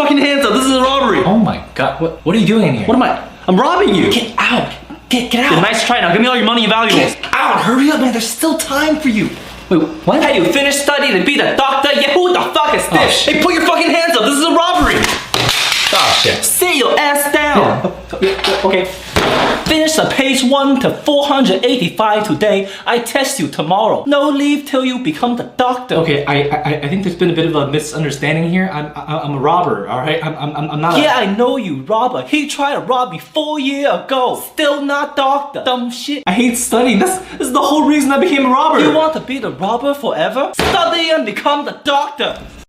fucking hands up. This is a robbery. Oh my god, what are you doing in here? What am I? I'm robbing you. Get out! Get Yeah, out! nice try. Now give me all your money and valuables. Get out! Hurry up, man! There's still time for you. Wait, what? Hey, you finished studying to be the doctor? Yeah, who the fuck is this? shit. Hey, put your fucking hands up. This is a robbery. Oh shit. Sit your ass down. Okay. Finish the page 1 to 485 today. I test you tomorrow. No leave till you become the doctor. Okay, I think there's been a bit of a misunderstanding here. I'm a robber, all right? I'm not. Yeah, I know you, robber. He tried to rob me 4 years ago. Still not doctor. Dumb shit. I hate studying. This is the whole reason I became a robber. You want to be the robber forever? Study and become the doctor.